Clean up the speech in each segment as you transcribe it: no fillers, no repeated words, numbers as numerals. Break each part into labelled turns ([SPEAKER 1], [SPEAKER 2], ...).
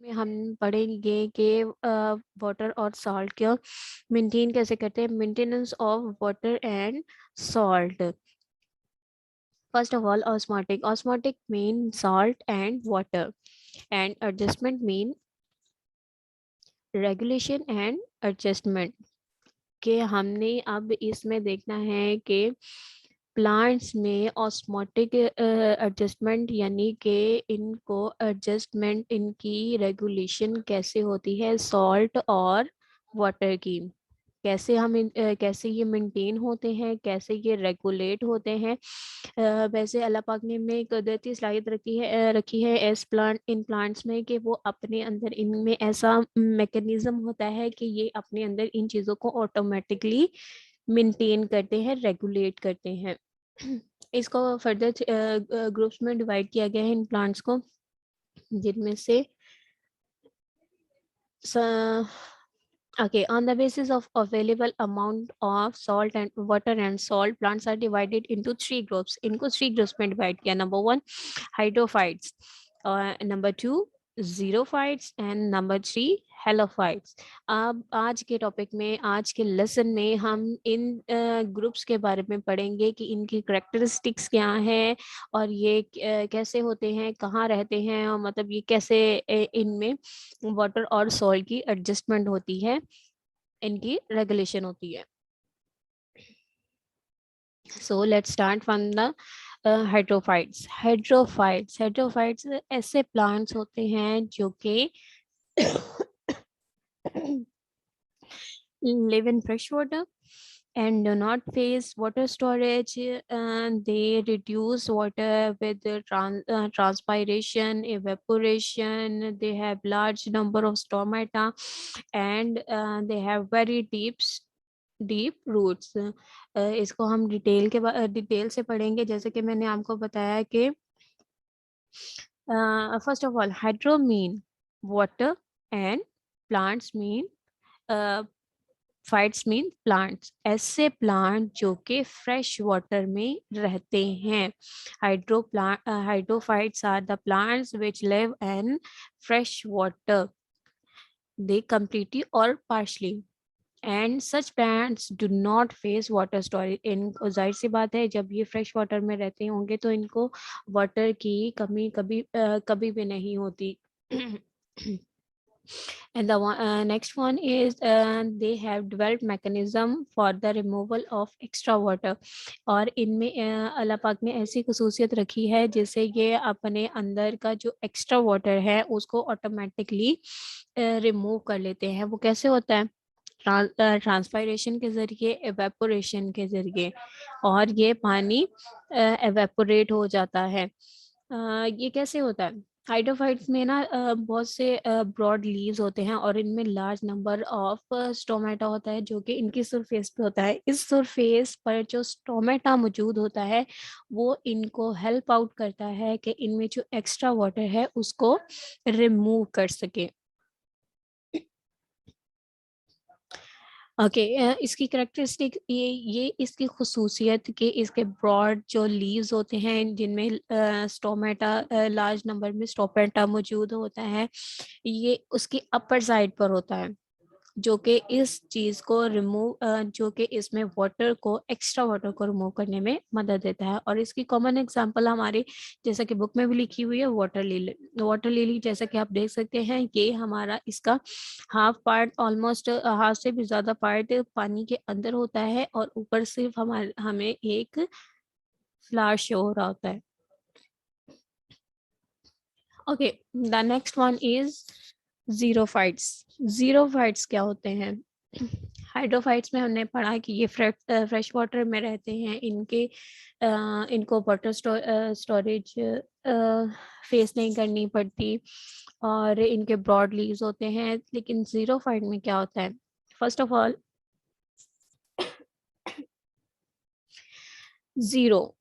[SPEAKER 1] में हम पढ़ेंगे कि वाटर और सॉल्ट को मेंटेन कैसे करते हैं, maintenance of water and salt. First of all, osmotic mean salt and water, and adjustment mean regulation and adjustment. कि हमने अब इसमें देखना है कि प्लांट्स में ऑस्मोटिक एडजस्टमेंट यानी कि इनको एडजस्टमेंट, इनकी रेगुलेशन कैसे होती है सॉल्ट और वाटर की। कैसे कैसे ये मेंटेन होते हैं, कैसे ये रेगुलेट होते हैं। वैसे अल्लाह पाक ने में कुदरती सलाहियत रखी है इस प्लांट इन प्लांट्स में कि वो अपने अंदर, इनमें ऐसा मैकेनिज्म होता है कि ये अपने अंदर इन चीज़ों को ऑटोमेटिकली मेंटेन करते हैं, रेगुलेट करते हैं। इसको फर्दर ग्रुप्स में डिवाइड किया गया है इन प्लांट्स को, जिनमें से okay, on the basis of available amount of salt and water and salt, plants are divided into three groups. इनको three groups में divide किया. Number one, hydrophytes. Number two, xerophytes, and number three, halophytes. अब आज के topic में, आज के lesson में हम इन ग्रुप्स के बारे में पढ़ेंगे कि इनकी करेक्टरिस्टिक्स क्या है और ये कैसे होते हैं, कहाँ रहते हैं, और मतलब ये कैसे इनमें वाटर और सॉइल की एडजस्टमेंट होती है, इनकी रेगुलेशन होती है. So let's start from the hydrophytes ऐसे प्लांट्स होते हैं जो कि live in fresh water and do not face water storage, and they reduce water with the transpiration, evaporation. They have large number of stomata, and they have very deep roots. इसको हम detail से पढ़ेंगे. जैसे कि मैंने आपको बताया कि first of all, hydro mean water and plants mean phytes mean plants, ऐसे प्लांट जो कि फ्रेश वाटर में रहते हैं. Hydrophytes are the plants which live in fresh water, they completely or partially, and such plants do not face water storage. इनको जाहिर सी बात है, जब ये फ्रेश वाटर में रहते होंगे तो इनको वाटर की कमी कभी भी नहीं होती. And the next one is they have developed mechanism for the removal of extra water. और इनमें अल्लाह पाक ने ऐसी खसूसियत रखी है जिससे ये अपने अंदर का जो एक्स्ट्रा वाटर है उसको ऑटोमेटिकली रिमूव कर लेते हैं. वो कैसे होता है? ट्रांसपायरेशन के जरिए, एवेपोरेशन के जरिए, और ये पानी एवेपोरेट हो जाता है. ये कैसे होता है? हाइड्रोफाइट्स में ना बहुत से ब्रॉड लीव्स होते हैं और इनमें लार्ज नंबर ऑफ स्टोमेटा होता है जो कि इनकी सरफेस पे होता है. इस सरफेस पर जो स्टोमेटा मौजूद होता है वो इनको हेल्प आउट करता है कि इनमें जो एक्स्ट्रा वाटर है उसको रिमूव कर सके. ओके, इसकी करेक्टरिस्टिक ये इसकी खसूसियत कि इसके ब्रॉड जो लीव्स होते हैं जिनमें स्टोमेटा, लार्ज नंबर में स्टोमेटा मौजूद होता है, ये उसकी अपर साइड पर होता है, जो कि इस चीज को रिमूव, जो कि इसमें वाटर को, एक्स्ट्रा वाटर को रिमूव करने में मदद देता है. और इसकी कॉमन एग्जांपल हमारे, जैसा कि बुक में भी लिखी हुई है, वाटर लिली जैसा कि आप देख सकते हैं, ये हमारा इसका हाफ पार्ट, ऑलमोस्ट हाफ से भी ज्यादा पार्ट पानी के अंदर होता है और ऊपर सिर्फ हमें एक फ्लावर शो हो रहा होता है. Okay, the next one is xerophytes क्या होते हैं? हाइड्रोफाइट्स में हमने पढ़ा कि ये फ्रेश वाटर में रहते हैं. इनको वाटर स्टोरेज फेस नहीं करनी पड़ती और इनके ब्रॉड लीव्स होते हैं. लेकिन जीरोफाइट में क्या होता है? First of all, zero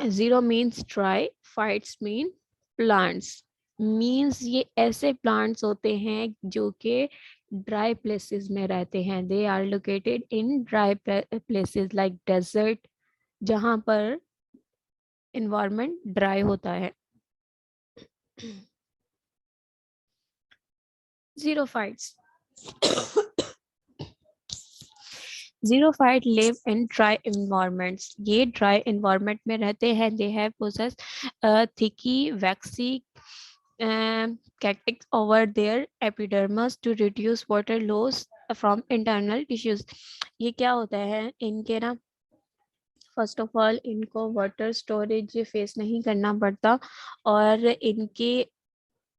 [SPEAKER 1] zero means dry, fights mean plants. Means ये ऐसे प्लांट्स होते हैं जो कि ड्राई प्लेसेस में रहते हैं. They are located in dry places like desert, जहाँ पर इन्वायरमेंट ड्राई होता है. Xerophytes. Xerophyte live in dry environments. ये dry environment में रहते हैं. They have possess thicky, waxy cactic over their epidermis to reduce water loss from internal tissues. ये क्या होता है इनके ना, फर्स्ट ऑफ ऑल इनको वाटर स्टोरेज फेस नहीं करना पड़ता, और इनके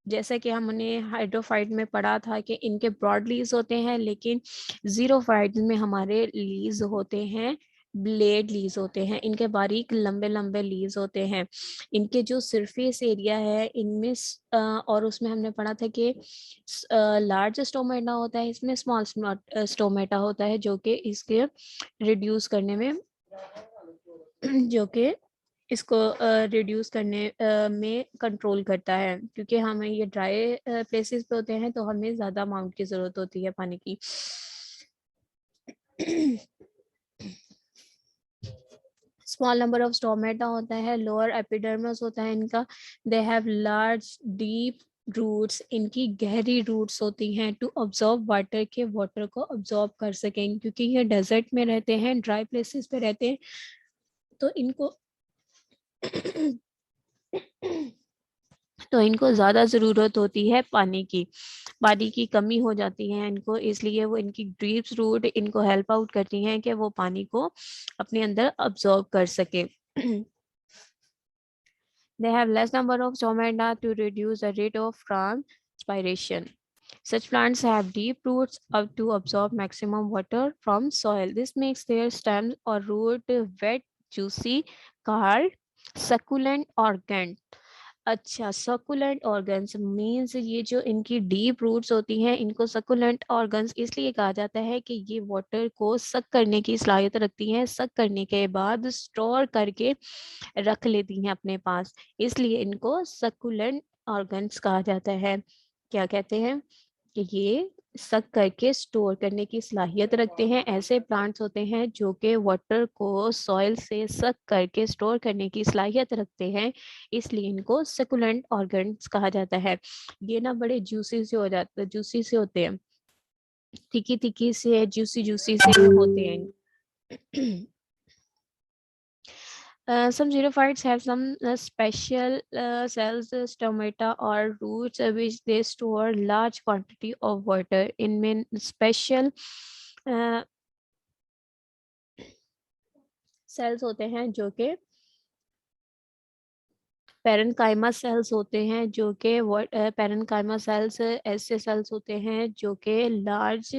[SPEAKER 1] जैसा कि हमने हाइड्रोफाइट में पढ़ा था कि इनके ब्रॉड लीव्स होते हैं, लेकिन जीरोफाइट में हमारे लीव्स होते हैं, ब्लेड लीव्स होते हैं, इनके बारीक लंबे लंबे लीव्स होते हैं. इनके जो सरफेस एरिया है इनमें और उसमें हमने पढ़ा था कि लार्ज स्टोमेटा होता है, इसमें स्मॉल स्टोमेटा होता है, जो कि इसके रिड्यूस करने में जो कि इसको रिड्यूस करने में कंट्रोल करता है, क्योंकि हमें ये ड्राई प्लेसेस पे होते हैं तो हमें ज़्यादा अमाउंट की ज़रूरत होती है पानी की. स्मॉल नंबर ऑफ स्टोमेटा होता है, लोअर एपिडर्मिस होता है इनका. They have large deep roots, इनकी गहरी रूट्स होती हैं टू ऑब्जॉर्व वाटर, के वाटर को ऑब्जॉर्व कर सकें, क्योंकि ये डेजर्ट में रहते हैं, ड्राई प्लेसेस पे रहते हैं, तो इनको तो इनको ज़्यादा ज़रूरत होती है पानी की, पानी की कमी हो जाती है इनको, इसलिए वो इनकी ड्रीप्स रूट इनको हेल्प आउट करती हैं कि वो पानी को अपने अंदर अब्जॉर्ब कर सके. They have less number of stomata to reduce the rate of transpiration. Such plants have deep roots up to absorb maximum water from soil. This makes their stems or root wet, juicy, called succulent organ. अच्छा, succulent organs means ये जो इनकी deep roots होती हैं, इनको succulent organs इसलिए कहा जाता है कि ये वाटर को सक करने की सलाहियत रखती हैं, सक करने के बाद स्टोर करके रख लेती हैं अपने पास, इसलिए इनको सकुलेंट ऑर्गन्स कहा जाता है. क्या कहते हैं कि ये सक करके स्टोर करने की सलाहियत रखते हैं. ऐसे प्लांट्स होते हैं जो कि वाटर को सॉइल से सक करके स्टोर करने की सलाहियत रखते हैं, इसलिए इनको सकुलेंट ऑर्गन्स कहा जाता है. ये ना बड़े जूसी से हो जाते, जूसी से होते हैं, थिकी थिकी से, जूसी जूसी से होते हैं. Some xerophytes have some special cells, stomata or roots which they store large quantity of water. इनमें special सेल्स होते हैं जो कि पेरेन्काइमा सेल्स होते हैं, जो कि पेरेन्काइमा सेल्स ऐसे सेल्स होते हैं जो कि लार्ज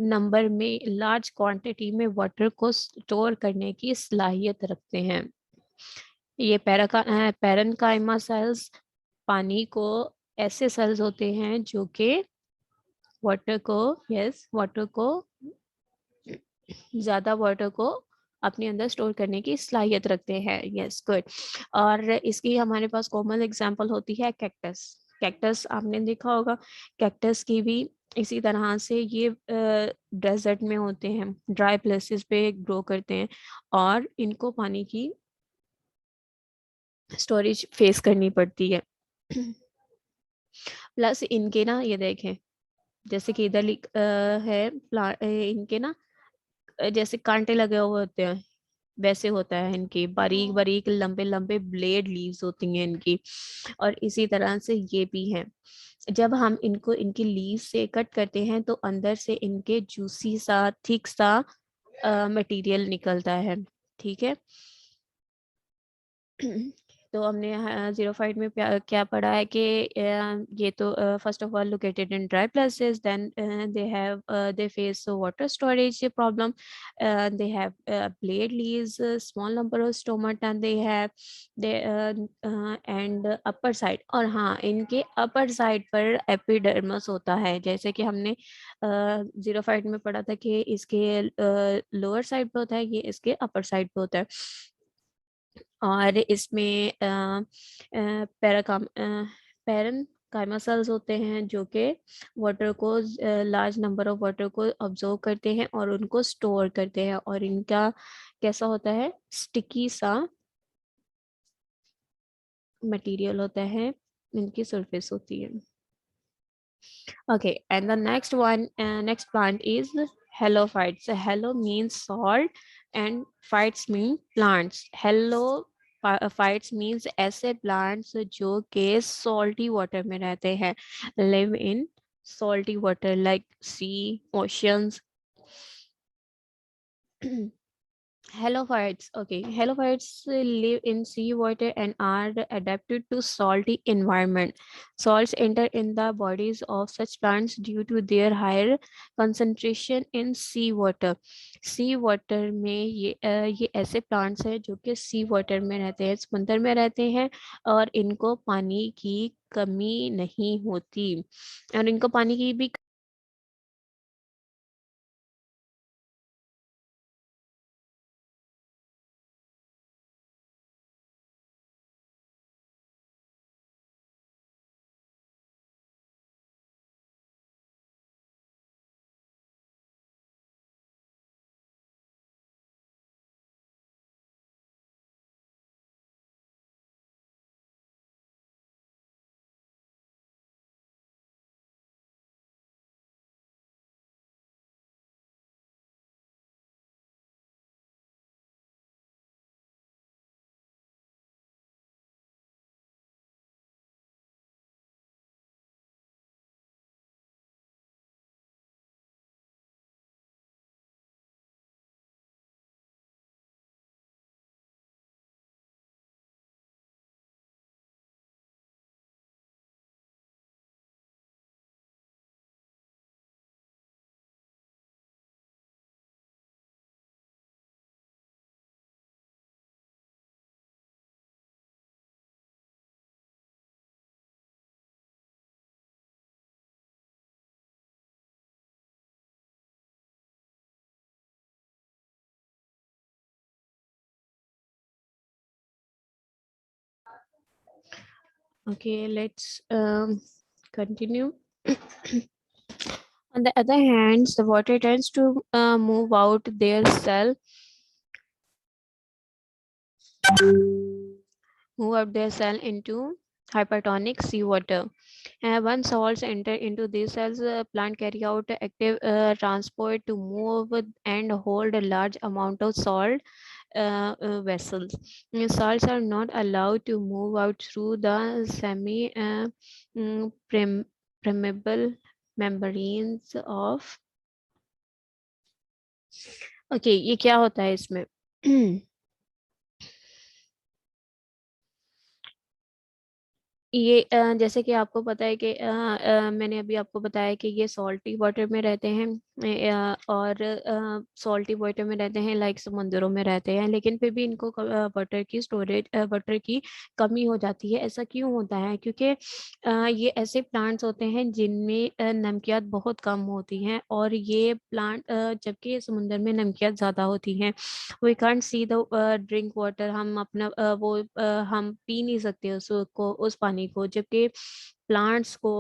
[SPEAKER 1] नंबर में, लार्ज क्वांटिटी में वाटर को स्टोर करने की सलाहियत रखते हैं. ये पेरेन्काइमा सेल्स पानी को, ऐसे सेल्स होते हैं जो कि वाटर को, यस, वाटर को, ज्यादा वाटर को अपने अंदर स्टोर करने की सलाहियत रखते हैं. Yes, good. और इसकी हमारे पास कॉमन एग्जांपल होती है कैक्टस. कैक्टस आपने देखा होगा, कैक्टस की भी इसी तरह से ये डेजर्ट में होते हैं, ड्राई प्लेसेस पे ग्रो करते हैं, और इनको पानी की स्टोरेज फेस करनी पड़ती है. प्लस इनके ना, ये देखें, जैसे कि इधर है इनके ना जैसे कांटे लगे हुए होते हैं, वैसे होता है इनकी, बारीक बारीक लंबे लंबे ब्लेड लीव्स होती हैं इनकी, और इसी तरह से ये भी हैं. जब हम इनको इनकी लीव से कट करते हैं तो अंदर से इनके जूसी सा, थिक सा मटेरियल निकलता है. ठीक है. तो हमने जीरोफाइट में क्या पढ़ा है कि ये तो first of all located in dry places, then they face water storage problem, they have blade leaves, small number of stomata they have, they and upper side, और हाँ, इनके अपर साइड पर एपिडर्मस होता है, जैसे कि हमने जीरोफाइट में पढ़ा था कि इसके लोअर साइड पे होता है, ये इसके अपर साइड पे होता है. और इसमें पैरन काइमा सेल्स होते हैं जो कि वाटर को, लार्ज नंबर ऑफ वाटर को ऑब्जर्व करते हैं और उनको स्टोर करते हैं, और इनका कैसा होता है, स्टिकी सा मटेरियल होता है, इनकी सरफेस होती है. Okay, and the next plant is halophytes. So halo means salt and phytes mean plants. Phytes means ऐसे plants जो के salty water में रहते हैं, live in salty water like sea, oceans. Halophytes. Okay, halophytes live in seawater and are adapted to salty environment. Salts enter in the bodies of such plants due to their higher concentration in seawater. Seawater में ये ऐसे plants हैं जो कि sea water में रहते हैं, समुद्र में रहते हैं, और इनको पानी की कमी नहीं होती, और इनको पानी की भी Okay, let's continue. On the other hand, the water tends to move out their cell, into hypertonic seawater. Once salts enter into these cells, plant carry out active transport to move and hold a large amount of salt vessels. Salts are not allowed to move out through the permeable membranes of. Okay, ये क्या होता है इसमें? ये जैसे कि आपको पता है कि मैंने अभी आपको बताया कि ये सॉल्टी वाटर में रहते हैं, और सॉल्टी वाटर में रहते हैं, लाइक समुद्रों में रहते हैं, लेकिन फिर भी इनको वाटर की कमी हो जाती है। ऐसा क्यों होता है? क्योंकि ये ऐसे प्लांट्स होते हैं जिनमें नमकियात बहुत कम होती हैं, और ये प्लांट जबकि ये समुद्र में नमकियात ज़्यादा होती हैं। We can't see the drink water, हम अपना हम पी नहीं सकते उसको, उस पानी को, जबकि प्लांट्स को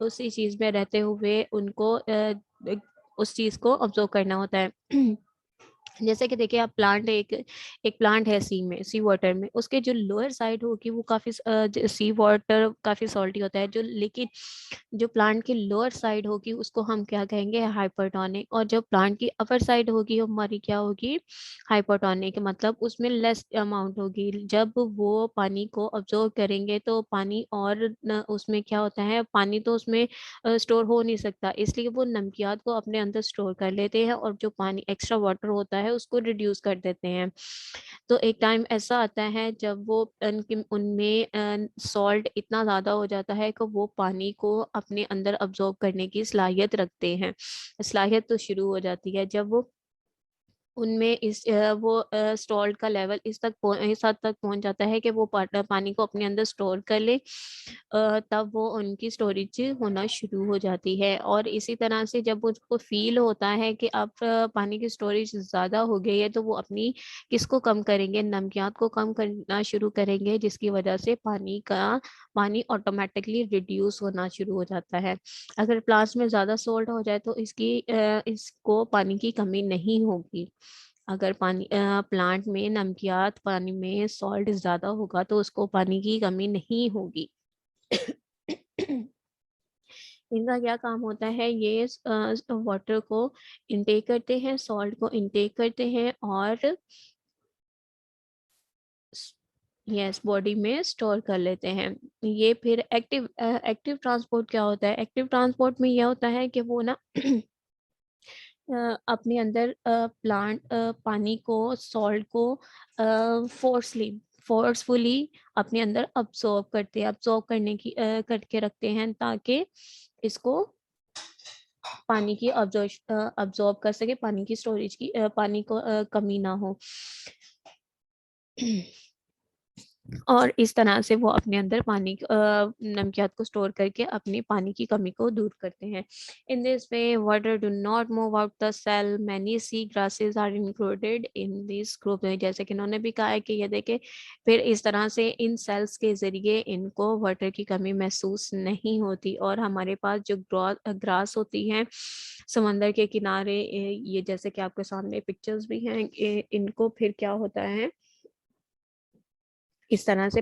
[SPEAKER 1] उसी चीज में रहते हुए उनको उस चीज को ऑब्जर्व करना होता है। जैसे कि देखिए, आप प्लांट एक एक प्लांट है सी वाटर में, उसके जो लोअर साइड होगी वो काफी सी वाटर काफी सॉल्टी होता है, जो लेकिन जो प्लांट की लोअर साइड होगी उसको हम क्या कहेंगे? हाइपरटोनिक। और जो प्लांट की अपर साइड होगी वो हमारी क्या होगी? हाइपरटोनिक। मतलब उसमें लेस अमाउंट होगी। जब वो पानी को ऑब्जर्व करेंगे तो पानी और उसमें क्या होता है, पानी तो उसमें स्टोर हो नहीं सकता, इसलिए वो नमकियात को अपने अंदर स्टोर कर लेते हैं, और जो पानी एक्स्ट्रा वाटर होता है उसको रिड्यूस कर देते हैं। तो एक टाइम ऐसा आता है जब वो उनमें सॉल्ट इतना ज़्यादा हो जाता है कि वो पानी को अपने अंदर अब्जॉर्ब करने की सलाहियत रखते हैं। सलाहियत तो शुरू हो जाती है जब वो उनमें वो सॉल्ट का लेवल इस हद तक पहुंच जाता है कि वो पानी को अपने अंदर स्टोर कर ले, तब वो उनकी स्टोरेज होना शुरू हो जाती है। और इसी तरह से जब उसको फील होता है कि अब पानी की स्टोरेज ज़्यादा हो गई है, तो वो अपनी किसको कम करेंगे? नमकियात को कम करना शुरू करेंगे, जिसकी वजह से पानी ऑटोमेटिकली रिड्यूस होना शुरू हो जाता है। अगर प्लांट्स में ज़्यादा सोल्ट हो जाए तो इसको पानी की कमी नहीं होगी। अगर प्लांट में नमकियात पानी में सॉल्ट ज़्यादा होगा तो उसको पानी की कमी नहीं होगी। इनका क्या काम होता है, ये वाटर को इनटेक करते हैं, सॉल्ट को इनटेक करते हैं और यस बॉडी में स्टोर कर लेते हैं। ये फिर एक्टिव एक्टिव ट्रांसपोर्ट क्या होता है, एक्टिव ट्रांसपोर्ट में यह होता है कि वो ना अपने अंदर प्लांट पानी को, सॉल्ट को फोर्सफुली अपने अंदर अब्सॉर्ब करते हैं, अब्सॉर्ब करने की करके रखते हैं ताकि इसको पानी की अब्सॉर्ब कर सके, पानी की स्टोरेज की पानी को कमी ना हो। और इस तरह से वो अपने अंदर पानी नमकियात को स्टोर करके अपनी पानी की कमी को दूर करते हैं। In this way water do not move out the cell, many sea grasses are included in this group. जैसे कि इन्होंने भी कहा है कि ये देखे फिर इस तरह से इन सेल्स के जरिए इनको वाटर की कमी महसूस नहीं होती। और हमारे पास जो ग्रास होती है समंदर के किनारे, ये जैसे कि आपके सामने पिक्चर्स भी हैं, इनको फिर क्या होता है, इस तरह से